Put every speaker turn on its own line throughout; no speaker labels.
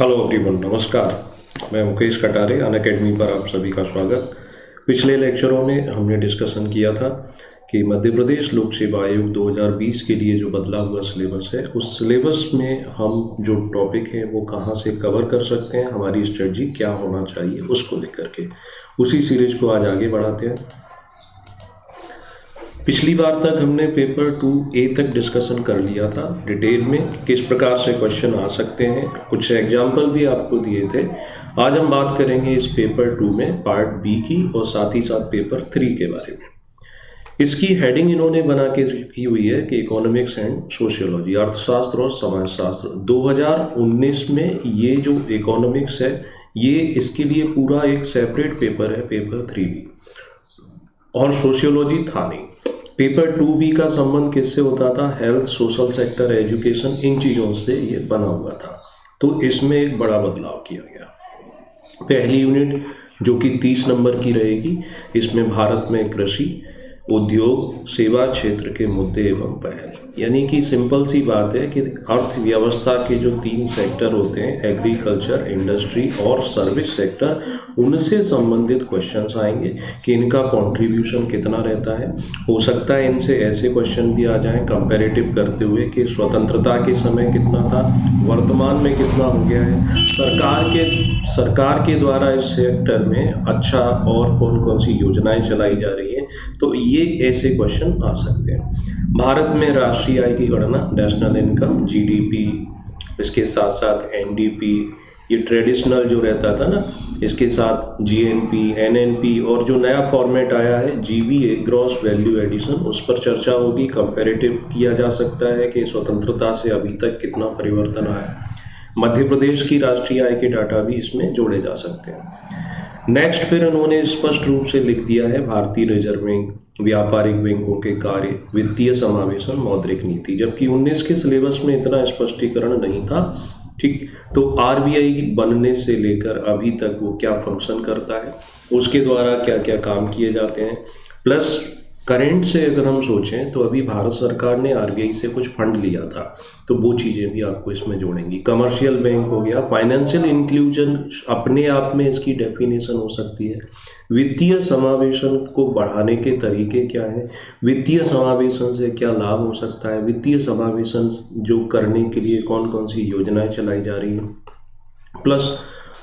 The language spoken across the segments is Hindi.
हेलो एवरीवन, नमस्कार। मैं मुकेश कटारे, अनअकैडमी पर आप सभी का स्वागत। पिछले लेक्चरों में हमने डिस्कशन किया था कि मध्य प्रदेश लोक सेवा आयोग 2020 के लिए जो बदला हुआ सिलेबस है, उस सिलेबस में हम जो टॉपिक है वो कहाँ से कवर कर सकते हैं, हमारी स्ट्रेटजी क्या होना चाहिए उसको लेकर के उसी सीरीज को आज आगे बढ़ाते हैं। पिछली बार तक हमने पेपर 2A तक डिस्कशन कर लिया था डिटेल में, किस प्रकार से क्वेश्चन आ सकते हैं। कुछ एग्जाम्पल भी आपको दिए थे। आज हम बात करेंगे इस पेपर 2 में पार्ट बी की और साथ ही साथ पेपर 3 के बारे में। इसकी हेडिंग इन्होंने बना के की हुई है कि इकोनॉमिक्स एंड सोशियोलॉजी, अर्थशास्त्र और समाजशास्त्र। 2019 में ये जो इकोनॉमिक्स है, ये इसके लिए पूरा एक सेपरेट पेपर है, पेपर 3B, और सोशियोलॉजी था नहीं। पेपर 2B का संबंध किससे होता था? हेल्थ, सोशल सेक्टर, एजुकेशन, इन चीज़ों से ये बना हुआ था। तो इसमें एक बड़ा बदलाव किया गया। पहली यूनिट जो कि 30 नंबर की रहेगी, इसमें भारत में कृषि, उद्योग, सेवा क्षेत्र के मुद्दे एवं पहल, यानी कि सिंपल सी बात है कि अर्थव्यवस्था के जो 3 सेक्टर होते हैं, एग्रीकल्चर, इंडस्ट्री और सर्विस सेक्टर, उनसे संबंधित क्वेश्चंस आएंगे कि इनका कंट्रीब्यूशन कितना रहता है। हो सकता है इनसे ऐसे क्वेश्चन भी आ जाएं कंपैरेटिव करते हुए कि स्वतंत्रता के समय कितना था, वर्तमान में कितना हो गया है, सरकार के द्वारा इस सेक्टर में अच्छा और कौन कौन सी योजनाएं चलाई जा रही हैं। तो ये ऐसे क्वेश्चन आ सकते हैं। भारत में राष्ट्रीय आय की गणना, नेशनल इनकम, जीडीपी, इसके साथ साथ एनडीपी, ये ट्रेडिशनल जो रहता था ना, इसके साथ जीएनपी, एनएनपी और जो नया फॉर्मेट आया है जीवीए, ग्रॉस वैल्यू एडिशन, उस पर चर्चा होगी। कंपैरेटिव किया जा सकता है कि स्वतंत्रता से अभी तक कितना परिवर्तन आया। मध्य प्रदेश की राष्ट्रीय आय के डाटा भी इसमें जोड़े जा सकते हैं। नेक्स्ट फिर उन्होंने स्पष्ट रूप से लिख दिया है भारतीय रिजर्व बैंक, व्यापारिक बैंकों के कार्य, वित्तीय समावेशन, मौद्रिक नीति, जबकि 19 के सिलेबस में इतना स्पष्टीकरण नहीं था। ठीक, तो आरबीआई बनने से लेकर अभी तक वो क्या फंक्शन करता है, उसके द्वारा क्या क्या काम किए जाते हैं, प्लस करंट से अगर हम सोचें तो अभी भारत सरकार ने आरबीआई से कुछ फंड लिया था, तो वो चीज़ें भी आपको इसमें जोड़ेंगी। कमर्शियल बैंक हो गया, फाइनेंशियल इंक्लूजन अपने आप में इसकी डेफिनेशन हो सकती है। वित्तीय समावेशन को बढ़ाने के तरीके क्या हैं, वित्तीय समावेशन से क्या लाभ हो सकता है, वित्तीय समावेशन जो करने के लिए कौन कौन सी योजनाएं चलाई जा रही हैं, प्लस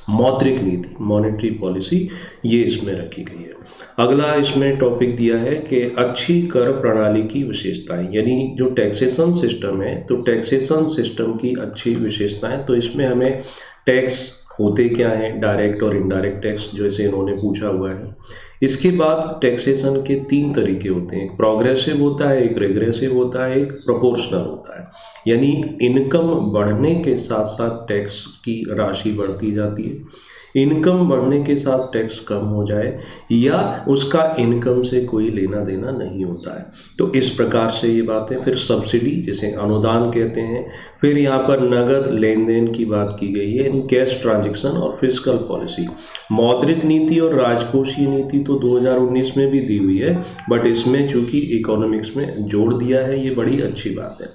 मौद्रिक नीति, मॉनेटरी पॉलिसी, ये इसमें रखी गई है। अगला इसमें टॉपिक दिया है कि अच्छी कर प्रणाली की विशेषताएं, यानी जो टैक्सेशन सिस्टम है, तो टैक्सेशन सिस्टम की अच्छी विशेषताएं। तो इसमें हमें टैक्स होते क्या हैं, डायरेक्ट और इनडायरेक्ट टैक्स, जैसे इन्होंने पूछा हुआ है। इसके बाद टैक्सेशन के 3 तरीके होते हैं, एक प्रोग्रेसिव होता है, एक रिग्रेसिव होता है, एक प्रोपोर्शनल होता है। यानी इनकम बढ़ने के साथ साथ टैक्स की राशि बढ़ती जाती है, इनकम बढ़ने के साथ टैक्स कम हो जाए, या उसका इनकम से कोई लेना देना नहीं होता है। तो इस प्रकार से ये बात है। फिर सब्सिडी, जिसे अनुदान कहते हैं। फिर यहाँ पर नगद लेन देन की बात की गई है, यानी कैश ट्रांजैक्शन, और फिस्कल पॉलिसी। मौद्रिक नीति और राजकोषीय नीति तो 2019 में भी दी हुई है, बट इसमें चूंकि इकोनॉमिक्स में जोड़ दिया है, ये बड़ी अच्छी बात है।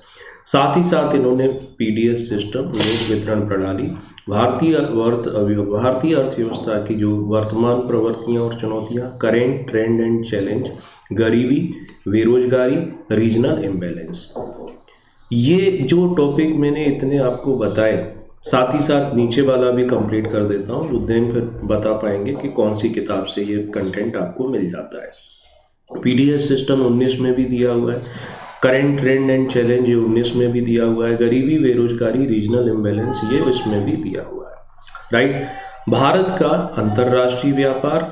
साथ ही साथ इन्होंने पीडीएस सिस्टम, नोट वितरण प्रणाली, भारतीय अर्थव्यवस्था की जो वर्तमान प्रवृत्तियां और चुनौतियां, करेंट ट्रेंड एंड चैलेंज, गरीबी, बेरोजगारी, रीजनल इम्बैलेंस, ये जो टॉपिक मैंने इतने आपको बताए, साथ ही साथ नीचे वाला भी कंप्लीट कर देता हूँ, जो दिन फिर बता पाएंगे कि कौन सी किताब से ये कंटेंट आपको मिल जाता है। पीडीएस सिस्टम 19 में भी दिया हुआ है, करेंट ट्रेंड एंड चैलेंज ये 19 में भी दिया हुआ है, गरीबी, बेरोजगारी, रीजनल इम्बैलेंस ये इसमें भी दिया हुआ है। राइट। भारत का अंतर्राष्ट्रीय व्यापार,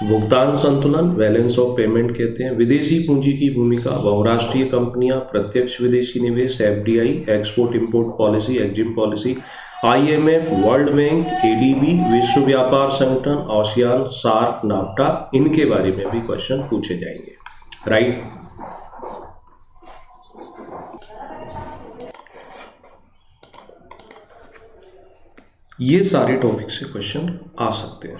भुगतान संतुलन, बैलेंस ऑफ पेमेंट कहते हैं, विदेशी पूंजी की भूमिका, बहुराष्ट्रीय कंपनियां, प्रत्यक्ष विदेशी निवेश, FDI, export import policy, EXIM policy, IMF, world bank, ADB, विश्व व्यापार संगठन, आसियान, सार्क, नाफ्टा, इनके बारे में भी क्वेश्चन पूछे जाएंगे। राइट। ये सारे टॉपिक से क्वेश्चन आ सकते हैं।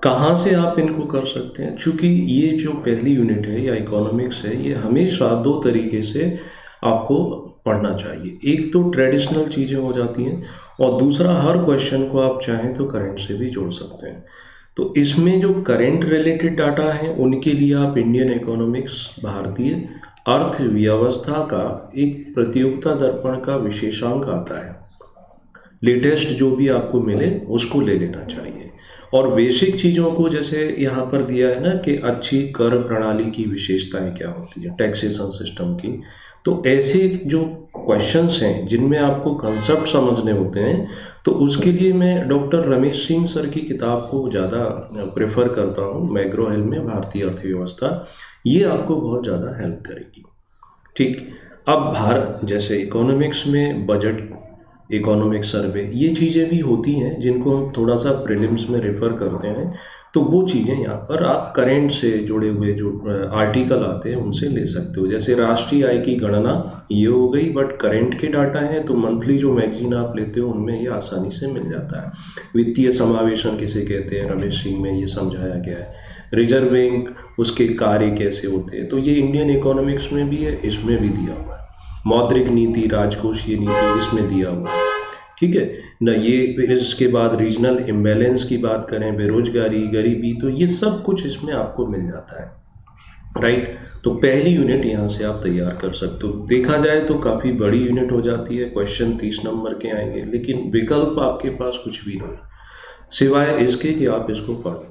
कहाँ से आप इनको कर सकते हैं? चूंकि ये जो पहली यूनिट है या इकोनॉमिक्स है, ये हमेशा 2 तरीके से आपको पढ़ना चाहिए। एक तो ट्रेडिशनल चीज़ें हो जाती हैं और दूसरा हर क्वेश्चन को आप चाहें तो करंट से भी जोड़ सकते हैं। तो इसमें जो करंट रिलेटेड डाटा है उनके लिए आप इंडियन इकोनॉमिक्स भारतीय अर्थव्यवस्था का एक प्रतियोगिता दर्पण का विशेषांक आता है, लेटेस्ट जो भी आपको मिले उसको ले लेना चाहिए। और बेसिक चीज़ों को जैसे यहाँ पर दिया है ना कि अच्छी कर प्रणाली की विशेषताएं क्या होती है, टैक्सेशन सिस्टम की, तो ऐसे जो क्वेश्चंस हैं जिनमें आपको कंसेप्ट समझने होते हैं, तो उसके लिए मैं डॉक्टर रमेश सिंह सर की किताब को ज़्यादा प्रेफर करता हूँ, मैग्रो हिल में भारतीय अर्थव्यवस्था। ये आपको बहुत ज़्यादा हेल्प करेगी। ठीक, अब भारत जैसे इकोनॉमिक्स में बजट, इकोनॉमिक सर्वे, ये चीज़ें भी होती हैं जिनको हम थोड़ा सा प्रीलिम्स में रेफर करते हैं, तो वो चीज़ें यहाँ पर आप करंट से जुड़े हुए जो आर्टिकल आते हैं उनसे ले सकते हो। जैसे राष्ट्रीय आय की गणना ये हो गई, बट करंट के डाटा है तो मंथली जो मैगजीन आप लेते हो उनमें ये आसानी से मिल जाता है। वित्तीय समावेशन किसे कहते हैं, रमेश सिंह में ये समझाया गया है। रिजर्व बैंक, उसके कार्य कैसे होते हैं, तो ये इंडियन इकोनॉमिक्स में भी है, इसमें भी दिया हुआ है। मौद्रिक नीति, राजकोषीय नीति, इसमें दिया हुआ है। ठीक है ना। ये फिर इसके बाद रीजनल इम्बैलेंस की बात करें, बेरोजगारी, गरीबी, तो ये सब कुछ इसमें आपको मिल जाता है, राइट। तो पहली यूनिट यहाँ से आप तैयार कर सकते हो। देखा जाए तो काफ़ी बड़ी यूनिट हो जाती है, क्वेश्चन 30 नंबर के आएंगे, लेकिन विकल्प आपके पास कुछ भी नहीं सिवाय इसके कि आप इसको पढ़ो।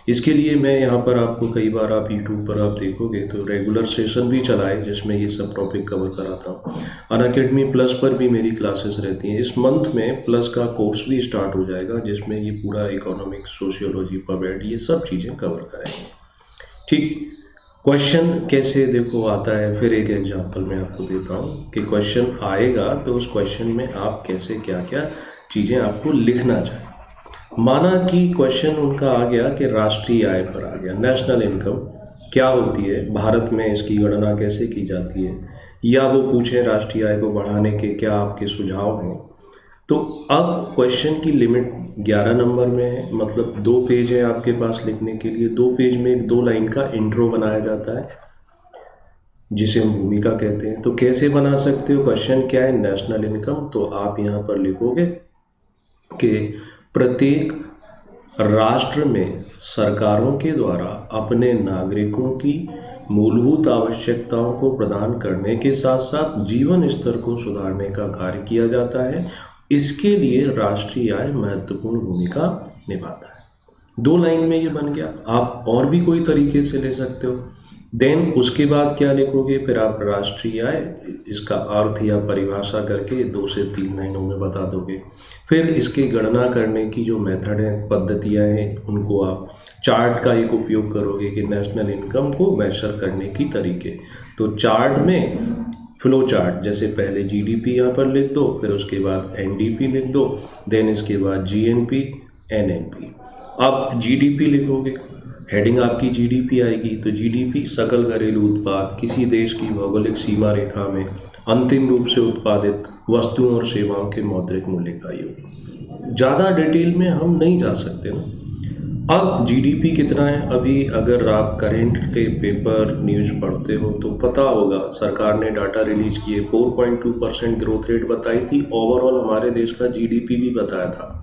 इसके लिए मैं यहाँ पर आपको कई बार आप यूट्यूब पर आप देखोगे तो रेगुलर सेशन भी चलाए जिसमें ये सब टॉपिक कवर कराता हूँ। अनअकैडमी प्लस पर भी मेरी क्लासेस रहती हैं। इस मंथ में प्लस का कोर्स भी स्टार्ट हो जाएगा जिसमें ये पूरा इकोनॉमिक्स, सोशियोलॉजी, पवेड, ये सब चीज़ें कवर करेंगे। ठीक, क्वेश्चन कैसे देखो आता है, फिर एक एग्जांपल मैं आपको देता हूँ कि क्वेश्चन आएगा तो उस क्वेश्चन में आप कैसे क्या क्या चीज़ें आपको लिखना चाहिए। माना कि क्वेश्चन उनका आ गया कि राष्ट्रीय आय पर आ गया, नेशनल इनकम क्या होती है, भारत में इसकी गणना कैसे की जाती है, या वो पूछें राष्ट्रीय आय को बढ़ाने के क्या आपके सुझाव हैं। तो अब क्वेश्चन की लिमिट 11 नंबर में है, मतलब 2 पेज है आपके पास लिखने के लिए। 2 पेज में एक 2 लाइन का इंट्रो बनाया जाता है जिसे हम भूमिका कहते हैं। तो कैसे बना सकते हो, क्वेश्चन क्या है, नेशनल इनकम, तो आप यहाँ पर लिखोगे कि प्रत्येक राष्ट्र में सरकारों के द्वारा अपने नागरिकों की मूलभूत आवश्यकताओं को प्रदान करने के साथ साथ जीवन स्तर को सुधारने का कार्य किया जाता है। इसके लिए राष्ट्रीय आय महत्वपूर्ण भूमिका निभाता है। 2 लाइन में ये बन गया। आप और भी कोई तरीके से ले सकते हो। देन उसके बाद क्या लिखोगे, फिर आप राष्ट्रीय आय, इसका अर्थ या परिभाषा करके 2 से 3 लाइनों में बता दोगे। फिर इसकी गणना करने की जो मेथड है, पद्धतियां हैं, उनको आप चार्ट का एक उपयोग करोगे कि नेशनल इनकम को मेजर करने की तरीके। तो चार्ट में फ्लो चार्ट, जैसे पहले जीडीपी यहाँ पर लिख दो, फिर उसके बाद एनडीपी लिख दो, देन इसके बाद जीएनपी, एनएनपी। अब जीडीपी लिखोगे, हेडिंग आपकी जीडीपी आएगी, तो जीडीपी सकल घरेलू उत्पाद, किसी देश की भौगोलिक सीमा रेखा में अंतिम रूप से उत्पादित वस्तुओं और सेवाओं के मौद्रिक मूल्य का योग। ज़्यादा डिटेल में हम नहीं जा सकते ना। अब जीडीपी कितना है, अभी अगर आप करंट के पेपर न्यूज़ पढ़ते हो तो पता होगा, सरकार ने डाटा रिलीज किए, 4.2% ग्रोथ रेट बताई थी, ओवरऑल हमारे देश का जीडीपी भी बताया था।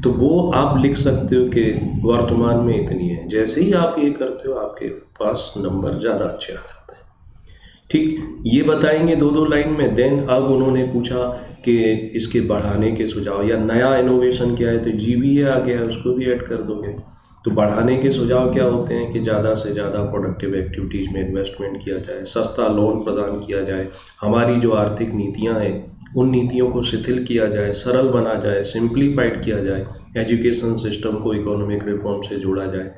तो वो आप लिख सकते हो कि वर्तमान में इतनी है। जैसे ही आप ये करते हो आपके पास नंबर ज़्यादा अच्छे आ जाते हैं। ठीक, ये बताएंगे 2-2 लाइन में। देन अब उन्होंने पूछा कि इसके बढ़ाने के सुझाव या नया इनोवेशन क्या है, तो जीबीए आ गया, उसको भी ऐड कर दोगे। तो बढ़ाने के सुझाव क्या होते हैं कि ज़्यादा से ज़्यादा प्रोडक्टिव एक्टिविटीज़ में इन्वेस्टमेंट किया जाए, सस्ता लोन प्रदान किया जाए, हमारी जो आर्थिक नीतियाँ हैं उन नीतियों को शिथिल किया जाए, सरल बना जाए, सिंप्लीफाइड किया जाए, एजुकेशन सिस्टम को इकोनॉमिक रिफॉर्म से जोड़ा जाए।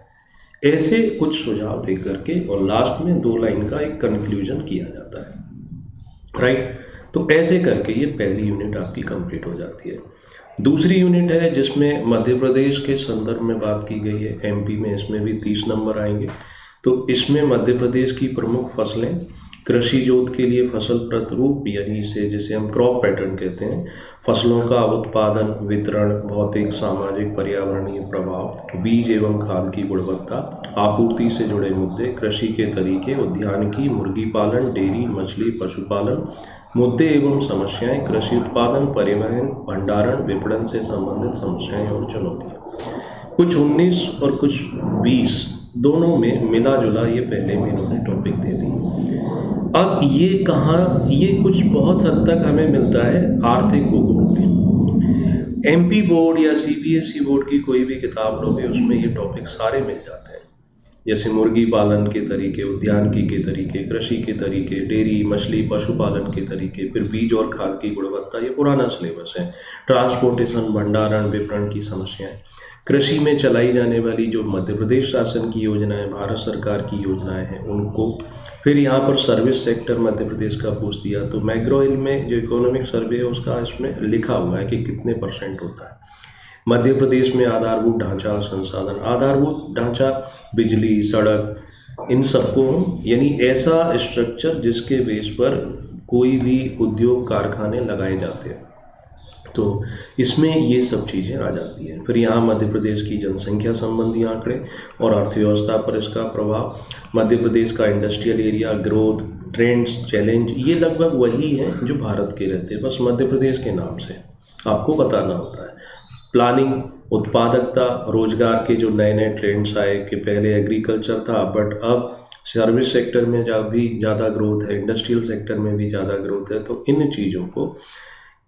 ऐसे कुछ सुझाव दे करके और लास्ट में 2 लाइन का एक कंक्लूजन किया जाता है, राइट। तो ऐसे करके ये पहली यूनिट आपकी कंप्लीट हो जाती है। दूसरी यूनिट है जिसमें मध्य प्रदेश के संदर्भ में बात की गई है, एमपी में इसमें भी 30 नंबर आएंगे। तो इसमें मध्य प्रदेश की प्रमुख फसलें, कृषि जोत के लिए फसल प्रतिरूप, यानी इसे जिसे हम क्रॉप पैटर्न कहते हैं, फसलों का उत्पादन, वितरण, भौतिक, सामाजिक, पर्यावरणीय प्रभाव, बीज एवं खाद की गुणवत्ता, आपूर्ति से जुड़े मुद्दे, कृषि के तरीके, उद्यानिकी, मुर्गी पालन, डेयरी, मछली, पशुपालन, मुद्दे एवं समस्याएं, कृषि उत्पादन, परिवहन, भंडारण, विपणन से संबंधित समस्याएं और चुनौतियां। कुछ 19 और कुछ 20 दोनों में मिला जुला ये पहले में इन्होंने टॉपिक दे दी। अब ये कहाँ, ये कुछ बहुत हद तक हमें मिलता है आर्थिक भूगोल में। एमपी बोर्ड या सीबीएसई बोर्ड की कोई भी किताब लोगे उसमें ये टॉपिक सारे मिल जाते हैं, जैसे मुर्गी पालन के तरीके, उद्यानिकी के तरीके, कृषि के तरीके, डेयरी, मछली, पशुपालन के तरीके, फिर बीज और खाद की गुणवत्ता, ये पुराना सिलेबस है। ट्रांसपोर्टेशन, भंडारण, विपणन की समस्याएं, कृषि में चलाई जाने वाली जो मध्य प्रदेश शासन की योजनाएं, भारत सरकार की योजनाएं हैं उनको, फिर यहाँ पर सर्विस सेक्टर मध्य प्रदेश का पूछ दिया। तो मैग्रो-हिल में जो इकोनॉमिक सर्वे है उसका इसमें लिखा हुआ है कि कितने % होता है। मध्य प्रदेश में आधारभूत ढांचा संसाधन, आधारभूत ढांचा बिजली, सड़क, इन सबको यानी ऐसा स्ट्रक्चर जिसके बेस पर कोई भी उद्योग कारखाने लगाए जाते हैं, तो इसमें ये सब चीज़ें आ जाती हैं। फिर यहाँ मध्य प्रदेश की जनसंख्या संबंधी आंकड़े और अर्थव्यवस्था पर इसका प्रभाव, मध्य प्रदेश का industrial area, growth, trends, challenge, ये लगभग वही है जो भारत के रहते हैं, बस मध्य प्रदेश के नाम से आपको बताना होता है। प्लानिंग, उत्पादकता, रोजगार के जो नए नए ट्रेंड्स आए कि पहले एग्रीकल्चर था बट अब सर्विस सेक्टर में भी ज़्यादा ग्रोथ है, इंडस्ट्रियल सेक्टर में भी ज़्यादा ग्रोथ है। तो इन चीज़ों को,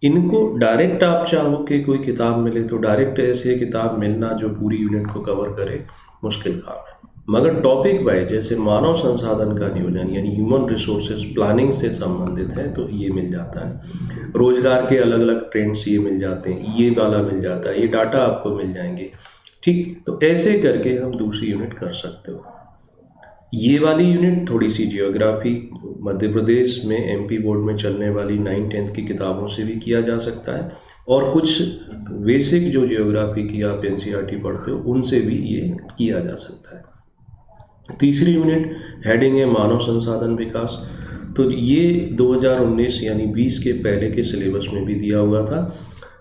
इनको डायरेक्ट आप चाहो कि कोई किताब मिले तो डायरेक्ट ऐसे किताब मिलना जो पूरी यूनिट को कवर करे मुश्किल काम है, मगर टॉपिक वाइज जैसे मानव संसाधन का नियोजन यानी ह्यूमन रिसोर्सेज प्लानिंग से संबंधित है तो ये मिल जाता है। रोजगार के अलग अलग ट्रेंड्स ये मिल जाते हैं, ये वाला मिल जाता है, ये डाटा आपको मिल जाएंगे। ठीक, तो ऐसे करके हम दूसरी यूनिट कर सकते हो। ये वाली यूनिट थोड़ी सी जियोग्राफी, मध्य प्रदेश में एमपी बोर्ड में चलने वाली 9th-10th की किताबों से भी किया जा सकता है, और कुछ बेसिक जो जियोग्राफी की आप एनसीईआरटी पढ़ते हो उनसे भी ये किया जा सकता है। तीसरी यूनिट हेडिंग है मानव संसाधन विकास। तो ये 2019 यानी 20 के पहले के सिलेबस में भी दिया हुआ था।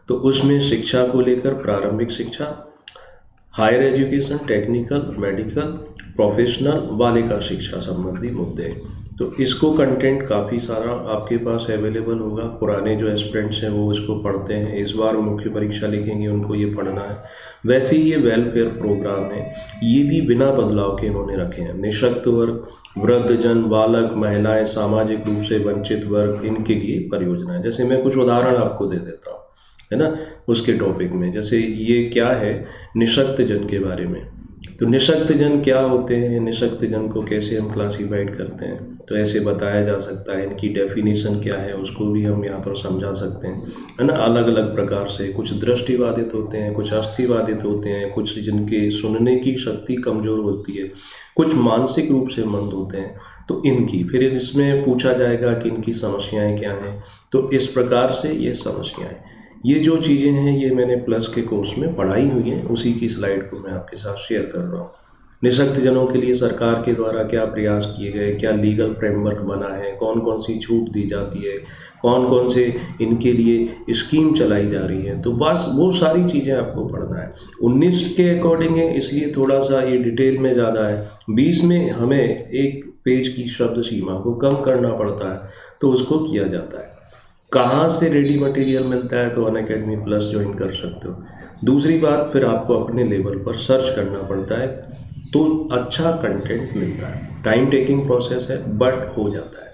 तो उसमें शिक्षा को लेकर प्रारंभिक शिक्षा, higher education, technical, medical, professional, बालिका शिक्षा संबंधी मुद्दे। तो इसको कंटेंट काफ़ी सारा आपके पास अवेलेबल होगा। पुराने जो एस्पिरेंट्स हैं वो इसको पढ़ते हैं, इस बार मुख्य परीक्षा लिखेंगे उनको ये पढ़ना है। वैसे ही ये वेलफेयर प्रोग्राम है, ये भी बिना बदलाव के इन्होंने रखे हैं। निःशक्त वर्ग, वृद्धजन, बालक, महिलाएं, सामाजिक रूप से वंचित वर्ग, इनके लिए परियोजना है। जैसे मैं कुछ उदाहरण आपको दे देता हूँ, है ना, उसके टॉपिक में। जैसे ये क्या है, निःशक्त जन के बारे में। तो निःशक्त जन क्या होते हैं, निःशक्त जन को कैसे हम क्लासीफाइड करते हैं, तो ऐसे बताया जा सकता है। इनकी डेफिनेशन क्या है उसको भी हम यहाँ पर समझा सकते हैं, है ना। अलग अलग प्रकार से, कुछ दृष्टिबाधित होते हैं, कुछ अस्थिबाधित होते हैं, कुछ जिनके सुनने की शक्ति कमज़ोर होती है, कुछ मानसिक रूप से मंद होते हैं। तो इनकी फिर इसमें पूछा जाएगा कि इनकी समस्याएं क्या हैं। तो इस प्रकार से ये समस्याएं, ये जो चीज़ें हैं ये मैंने प्लस के कोर्स में पढ़ाई हुई हैं, उसी की स्लाइड को मैं आपके साथ शेयर कर रहा हूँ। निःशक्त जनों के लिए सरकार के द्वारा क्या प्रयास किए गए, क्या लीगल फ्रेमवर्क बना है, कौन कौन सी छूट दी जाती है, कौन कौन से इनके लिए स्कीम चलाई जा रही है। तो बस वो सारी चीज़ें आपको पढ़ना है। 19 के अकॉर्डिंग है इसलिए थोड़ा सा ये डिटेल में ज़्यादा है। 20 में हमें एक पेज की शब्द सीमा को कम करना पड़ता है, तो उसको किया जाता है। कहाँ से रेडी मटेरियल मिलता है, तो अनअकैडमी प्लस ज्वाइन कर सकते हो। दूसरी बात, फिर आपको अपने लेवल पर सर्च करना पड़ता है तो अच्छा कंटेंट मिलता है। टाइम टेकिंग प्रोसेस है बट हो जाता है,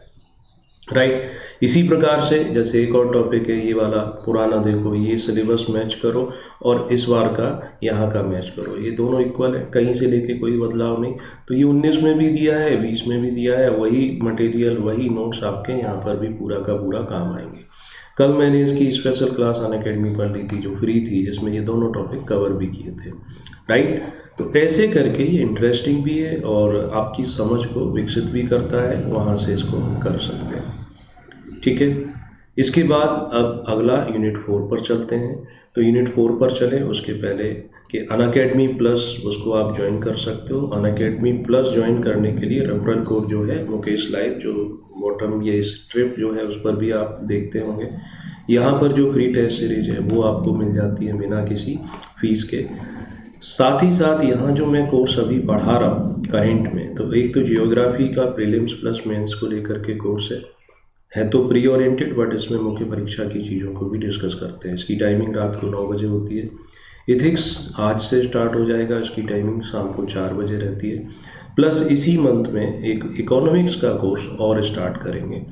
राइट। इसी प्रकार से जैसे एक और टॉपिक है ये वाला पुराना, देखो ये सिलेबस मैच करो और इस बार का यहाँ का मैच करो, ये दोनों इक्वल है, कहीं से लेके कोई बदलाव नहीं। तो ये 19 में भी दिया है, 20 में भी दिया है, वही मटेरियल वही नोट्स आपके यहाँ पर भी पूरा का पूरा काम आएंगे। कल मैंने इसकी स्पेशल क्लास अनअकैडमी पर ली थी जो फ्री थी, जिसमें ये दोनों टॉपिक कवर भी किए थे, राइट। तो ऐसे करके ये इंटरेस्टिंग भी है और आपकी समझ को विकसित भी करता है, वहाँ से इसको कर सकते हैं, ठीक है। इसके बाद अब अगला यूनिट 4 पर चलते हैं। तो यूनिट 4 पर चले उसके पहले कि अनअकैडमी प्लस उसको आप ज्वाइन कर सकते हो। अनअकैडमी प्लस ज्वाइन करने के लिए रेफरल कोड जो है मुकेश लाइव, जो बॉटम ये स्ट्रिप जो है उस पर भी आप देखते होंगे। यहाँ पर जो फ्री टेस्ट सीरीज है वो आपको मिल जाती है बिना किसी फीस के। साथ ही साथ यहाँ जो मैं कोर्स अभी पढ़ा रहा हूँ करेंट में, तो एक तो जियोग्राफी का प्रीलिम्स प्लस मेंस को लेकर के कोर्स है। है तो प्री ओरिएंटेड, बट इसमें मुख्य परीक्षा की चीज़ों को भी डिस्कस करते हैं। इसकी टाइमिंग रात को 9 बजे होती है। इथिक्स आज से स्टार्ट हो जाएगा, इसकी टाइमिंग शाम को 4 बजे रहती है। प्लस इसी मंथ में एक इकोनॉमिक्स का कोर्स और स्टार्ट करेंगे।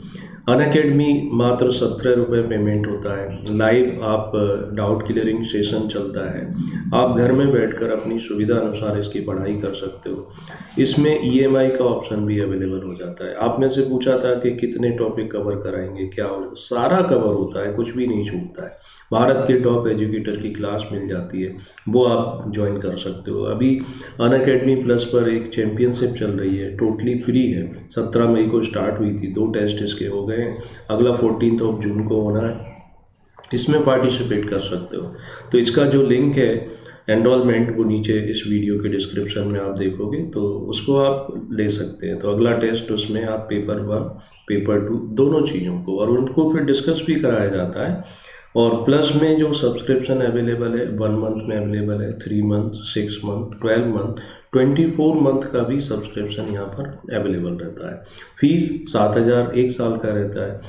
अनअकैडमी मात्र 17 रुपये पेमेंट होता है। लाइव आप डाउट क्लियरिंग सेशन चलता है। आप घर में बैठकर अपनी सुविधा अनुसार इसकी पढ़ाई कर सकते हो। इसमें EMI का ऑप्शन भी अवेलेबल हो जाता है। आप में से पूछा था कि कितने टॉपिक कवर कराएंगे, क्या होगा, सारा कवर होता है, कुछ भी नहीं छूटता है। भारत के टॉप एजुकेटर की क्लास मिल जाती है, वो आप ज्वाइन कर सकते हो। अभी अनअकैडमी प्लस पर एक चैम्पियनशिप चल रही है, टोटली फ्री है। 17 मई को स्टार्ट हुई थी, 2 टेस्ट इसके हो गए हैं। अगला 14 जून को होना है, इसमें पार्टिसिपेट कर सकते हो। तो इसका जो लिंक है एनरोलमेंट, वो नीचे इस वीडियो के डिस्क्रिप्शन में आप देखोगे, तो उसको आप ले सकते हैं। तो अगला टेस्ट उसमें आप पेपर 1 पेपर 2 दोनों चीज़ों को, और उनको फिर डिस्कस भी कराया जाता है। और प्लस में जो सब्सक्रिप्शन अवेलेबल है 1 मंथ में अवेलेबल है, 3 मंथ, 6 मंथ, 12 मंथ, 24 मंथ का भी सब्सक्रिप्शन यहाँ पर अवेलेबल रहता है। फीस 7,000 1 साल का रहता है,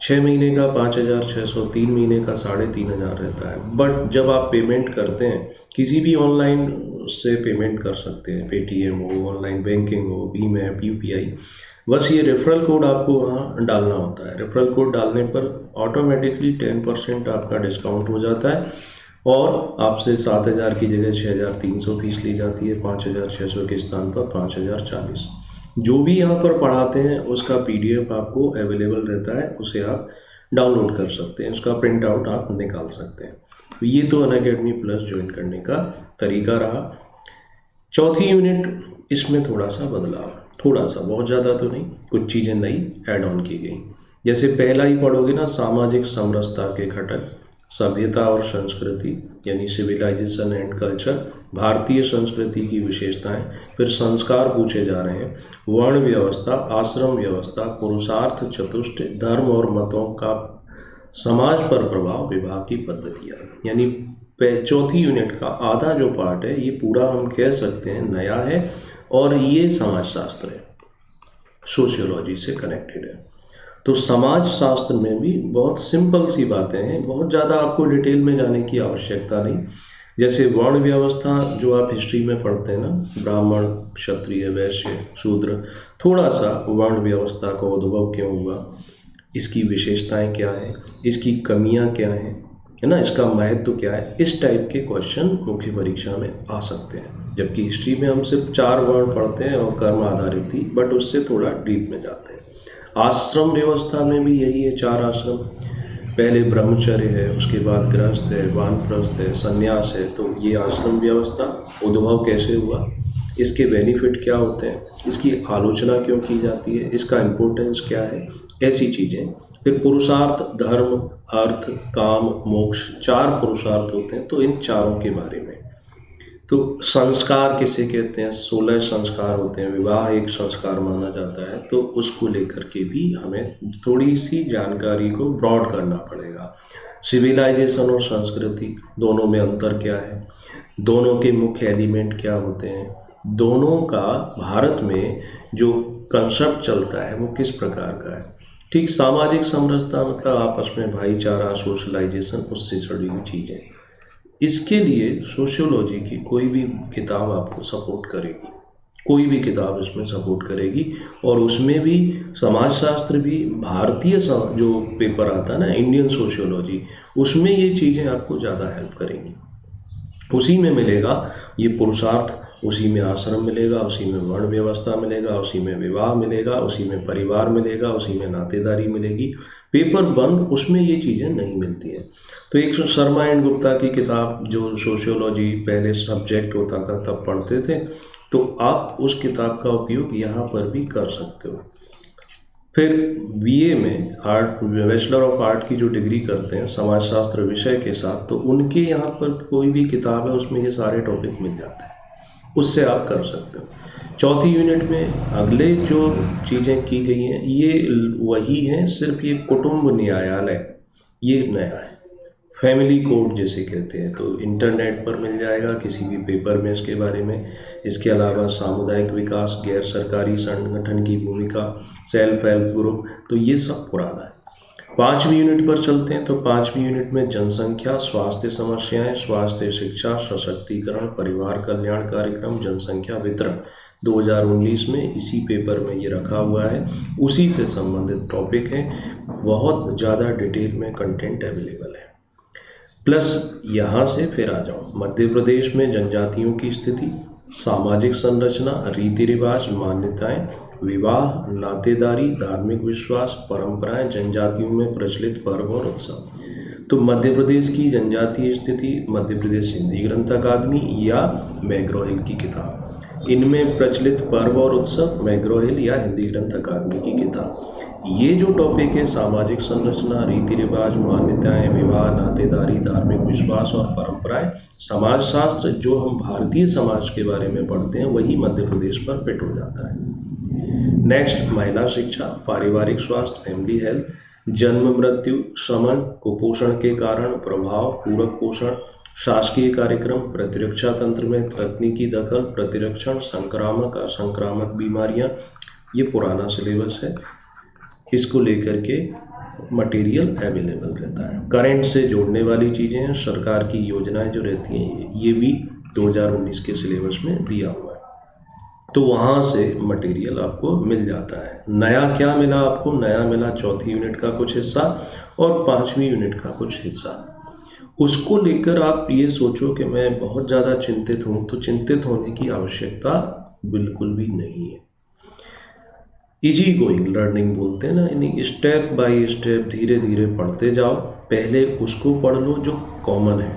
6 महीने का 5,600, 3 महीने का 3,500 रहता है। बट जब आप पेमेंट करते हैं, किसी भी ऑनलाइन से पेमेंट कर सकते हैं, पेटीएम हो, ऑनलाइन बैंकिंग हो, भीम ऐप, UPI। बस ये रेफरल कोड आपको वहाँ डालना होता है। रेफरल कोड डालने पर ऑटोमेटिकली 10% आपका डिस्काउंट हो जाता है, और आपसे 7,000 की जगह 6,300 फीस ली जाती है, 5,600 के स्थान पर 5,040। जो भी यहाँ पर पढ़ाते हैं उसका PDF आपको अवेलेबल रहता है, उसे आप डाउनलोड कर सकते हैं, उसका प्रिंट आउट आप निकाल सकते हैं। तो ये तो अनअकैडमी प्लस ज्वाइन करने का तरीका रहा। चौथी यूनिट, इसमें थोड़ा सा बदलाव, थोड़ा सा, बहुत ज़्यादा तो नहीं, कुछ चीज़ें नई ऐड ऑन की गई। जैसे पहला ही पढ़ोगे ना, सामाजिक समरसता के घटक, सभ्यता और संस्कृति यानी सिविलाइजेशन एंड कल्चर, भारतीय संस्कृति की विशेषताएं, फिर संस्कार पूछे जा रहे हैं, वर्ण व्यवस्था, आश्रम व्यवस्था, पुरुषार्थ चतुष्ट, धर्म और मतों का समाज पर प्रभाव, विवाह की पद्धतियाँ। यानी चौथी यूनिट का आधा जो पार्ट है, ये पूरा हम कह सकते हैं नया है, और ये समाजशास्त्र है, सोशियोलॉजी से कनेक्टेड है। तो समाज शास्त्र में भी बहुत सिंपल सी बातें हैं, बहुत ज़्यादा आपको डिटेल में जाने की आवश्यकता नहीं। जैसे वर्ण व्यवस्था जो आप हिस्ट्री में पढ़ते हैं ना, ब्राह्मण, क्षत्रिय, वैश्य, शूद्र, थोड़ा सा वर्ण व्यवस्था का उद्भव क्यों हुआ, इसकी विशेषताएं क्या हैं, इसकी कमियां क्या हैं, है ना, इसका महत्व क्या है, इस टाइप के क्वेश्चन मुख्य परीक्षा में आ सकते हैं। जबकि हिस्ट्री में हम सिर्फ 4 वर्ण पढ़ते हैं और कर्म आधारित थी, बट उससे थोड़ा डीप में जाते हैं। आश्रम व्यवस्था में भी यही है, 4 आश्रम, पहले ब्रह्मचर्य है, उसके बाद गृहस्थ है, वानप्रस्थ है, संन्यास है। तो ये आश्रम व्यवस्था उद्भव कैसे हुआ, इसके बेनिफिट क्या होते हैं, इसकी आलोचना क्यों की जाती है, इसका इम्पोर्टेंस क्या है, ऐसी चीज़ें। फिर पुरुषार्थ, धर्म, अर्थ, काम, मोक्ष, 4 पुरुषार्थ होते हैं, तो इन चारों के बारे में। तो संस्कार किसे कहते हैं, 16 संस्कार होते हैं, विवाह एक संस्कार माना जाता है, तो उसको लेकर के भी हमें थोड़ी सी जानकारी को ब्रॉड करना पड़ेगा। सिविलाइजेशन और संस्कृति, दोनों में अंतर क्या है, दोनों के मुख्य एलिमेंट क्या होते हैं, दोनों का भारत में जो कंसेप्ट चलता है वो किस प्रकार का है। ठीक, सामाजिक समरसता मतलब आपस में भाईचारा, सोशलाइजेशन, उससे जुड़ी हुई चीज़ें। इसके लिए सोशियोलॉजी की कोई भी किताब आपको सपोर्ट करेगी, कोई भी किताब इसमें सपोर्ट करेगी, और उसमें भी समाजशास्त्र भी, भारतीय जो पेपर आता है ना, इंडियन सोशियोलॉजी, उसमें ये चीज़ें आपको ज़्यादा हेल्प करेंगी। उसी में मिलेगा ये पुरुषार्थ, उसी में आश्रम मिलेगा, उसी में वर्ण व्यवस्था मिलेगा, उसी में विवाह मिलेगा, उसी में परिवार मिलेगा, उसी में नातेदारी मिलेगी। पेपर 1 उसमें ये चीज़ें नहीं मिलती हैं। तो एक शर्मा एंड गुप्ता की किताब, जो सोशियोलॉजी पहले सब्जेक्ट होता था तब पढ़ते थे, तो आप उस किताब का उपयोग यहाँ पर भी कर सकते हो। फिर BA में आर्ट, बैचलर ऑफ आर्ट की जो डिग्री करते हैं समाजशास्त्र विषय के साथ, तो उनके यहाँ पर कोई भी किताब है उसमें ये सारे टॉपिक मिल जाते हैं, उससे आप कर सकते हो। चौथी यूनिट में अगले जो चीज़ें की गई हैं ये वही हैं, सिर्फ ये कुटुंब न्यायालय ये नया है। फैमिली कोड जिसे कहते हैं, तो इंटरनेट पर मिल जाएगा किसी भी पेपर में इसके बारे में। इसके अलावा सामुदायिक विकास, गैर सरकारी संगठन की भूमिका, सेल्फ हेल्प ग्रुप, तो ये सब पुराना है। 5वीं यूनिट पर चलते हैं। तो 5वीं यूनिट में जनसंख्या, स्वास्थ्य समस्याएं, स्वास्थ्य शिक्षा, सशक्तिकरण, परिवार कल्याण कार्यक्रम, जनसंख्या वितरण 2019 में इसी पेपर में ये रखा हुआ है, उसी से संबंधित टॉपिक है। बहुत ज़्यादा डिटेल में कंटेंट अवेलेबल है। प्लस यहाँ से फिर आ जाओ, मध्य प्रदेश में जनजातियों की स्थिति, सामाजिक संरचना, रीति रिवाज, मान्यताएं, विवाह, नातेदारी, धार्मिक विश्वास, परंपराएं, जनजातियों में प्रचलित पर्व और उत्सव। तो मध्य प्रदेश की जनजातीय स्थिति, मध्य प्रदेश हिंदी ग्रंथ अकादमी या मैग्रो हिल की किताब, इनमें प्रचलित पर्व और उत्सव, मैग्रो हिल या हिंदी ग्रंथ अकादमी की किताब। ये जो टॉपिक है, सामाजिक संरचना, रीति रिवाज, मान्यताएं, विवाह, नातेदारी, धार्मिक विश्वास और परंपराएं, समाज शास्त्र, जो हम भारतीय समाज के बारे में पढ़ते हैं, वही मध्य प्रदेश पर फिट हो जाता है। नेक्स्ट, महिला शिक्षा, पारिवारिक स्वास्थ्य, फैमिली हेल्थ, जन्म मृत्यु, शमन, कुपोषण के कारण, प्रभाव, पूरक पोषण, शासकीय कार्यक्रम, प्रतिरक्षा तंत्र में तकनीकी दखल, प्रतिरक्षण, संक्रामक असंक्रामक बीमारियां, ये पुराना सिलेबस है। इसको लेकर के मटेरियल अवेलेबल रहता है। करंट से जोड़ने वाली चीज़ें हैं, सरकार की योजनाएं जो रहती हैं, ये भी 2019 के सिलेबस में दिया हुआ है, तो वहाँ से मटेरियल आपको मिल जाता है। नया क्या मिला आपको? नया मिला 4थी यूनिट का कुछ हिस्सा और 5वीं यूनिट का कुछ हिस्सा। उसको लेकर आप ये सोचो कि मैं बहुत ज़्यादा चिंतित हूँ, तो चिंतित होने की आवश्यकता बिल्कुल भी नहीं है। इजी गोइंग लर्निंग बोलते हैं ना, यानी स्टेप बाय स्टेप धीरे धीरे पढ़ते जाओ। पहले उसको पढ़ लो जो कॉमन है।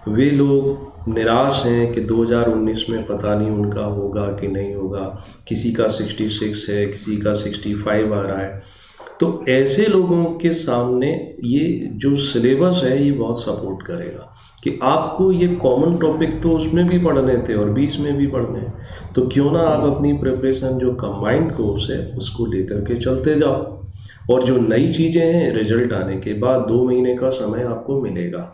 वे लोग निराश हैं कि 2019 में पता नहीं उनका होगा कि नहीं होगा, किसी का 66 है, किसी का 65 आ रहा है, तो ऐसे लोगों के सामने ये जो सिलेबस है ये बहुत सपोर्ट करेगा कि आपको ये कॉमन टॉपिक तो उसमें भी पढ़ने थे और 20 में भी पढ़ने हैं, तो क्यों ना आप अपनी प्रिपरेशन जो कंबाइंड कोर्स है उसको लेकर के चलते जाओ। और जो नई चीज़ें हैं, रिजल्ट आने के बाद 2 महीने का समय आपको मिलेगा।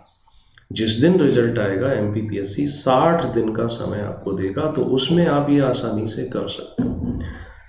जिस दिन रिजल्ट आएगा MPPSC 60 दिन का समय आपको देगा, तो उसमें आप ये आसानी से कर सकते हो।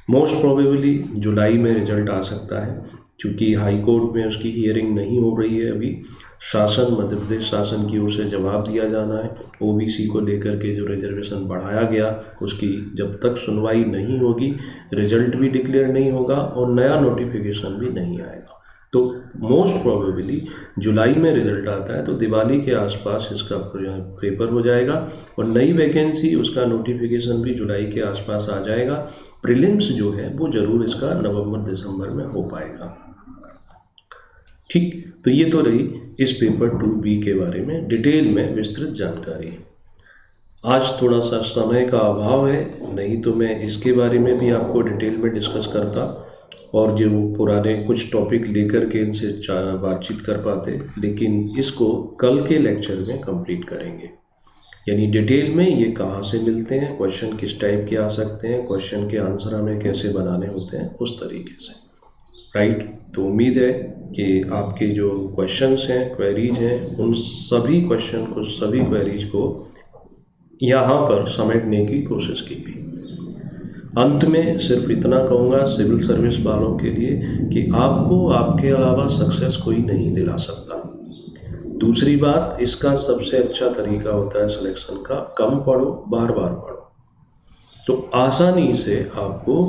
मोस्ट प्रोबेबली जुलाई में रिजल्ट आ सकता है, क्योंकि हाई कोर्ट में उसकी हियरिंग नहीं हो रही है अभी। शासन, मध्य प्रदेश शासन की ओर से जवाब दिया जाना है। OBC को लेकर के जो रिजर्वेशन बढ़ाया गया, उसकी जब तक सुनवाई नहीं होगी, रिजल्ट भी डिक्लेयर नहीं होगा और नया नोटिफिकेशन भी नहीं आएगा। तो मोस्ट प्रोबेबली जुलाई में रिजल्ट आता है, तो दिवाली के आसपास इसका पेपर हो जाएगा और नई वैकेंसी, उसका नोटिफिकेशन भी जुलाई के आसपास आ जाएगा। प्रीलिम्स जो है वो जरूर इसका नवंबर दिसंबर में हो पाएगा। ठीक, तो ये तो रही इस पेपर 2B के बारे में डिटेल में विस्तृत जानकारी। आज थोड़ा सा समय का अभाव है, नहीं तो मैं इसके बारे में भी आपको डिटेल में डिस्कस करता और जो पुराने कुछ टॉपिक लेकर के इनसे बातचीत कर पाते, लेकिन इसको कल के लेक्चर में कंप्लीट करेंगे। यानी डिटेल में ये कहाँ से मिलते हैं, क्वेश्चन किस टाइप के आ सकते हैं, क्वेश्चन के आंसर हमें कैसे बनाने होते हैं, उस तरीके से। राइट, तो उम्मीद है कि आपके जो क्वेश्चंस हैं, क्वेरीज हैं, उन सभी क्वेश्चन को, सभी क्वेरीज को यहाँ पर समेटने की कोशिश की गई। अंत में सिर्फ इतना कहूँगा सिविल सर्विस वालों के लिए कि आपको आपके अलावा सक्सेस कोई नहीं दिला सकता। दूसरी बात, इसका सबसे अच्छा तरीका होता है सिलेक्शन का, कम पढ़ो, बार बार पढ़ो, तो आसानी से आपको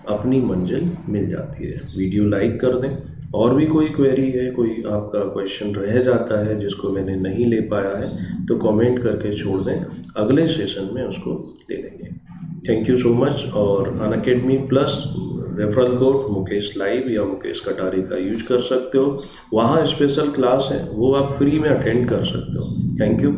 अपनी मंजिल मिल जाती है। वीडियो लाइक कर दें। और भी कोई क्वेरी है, कोई आपका क्वेश्चन रह जाता है जिसको मैंने नहीं ले पाया है, तो कमेंट करके छोड़ दें, अगले सेशन में उसको ले लेंगे। Thank you so much. और Unacademy plus referral code Mukesh live या मुकेश कटारी का यूज कर सकते हो। वहाँ स्पेशल क्लास है, वो आप फ्री में अटेंड कर सकते हो। Thank you.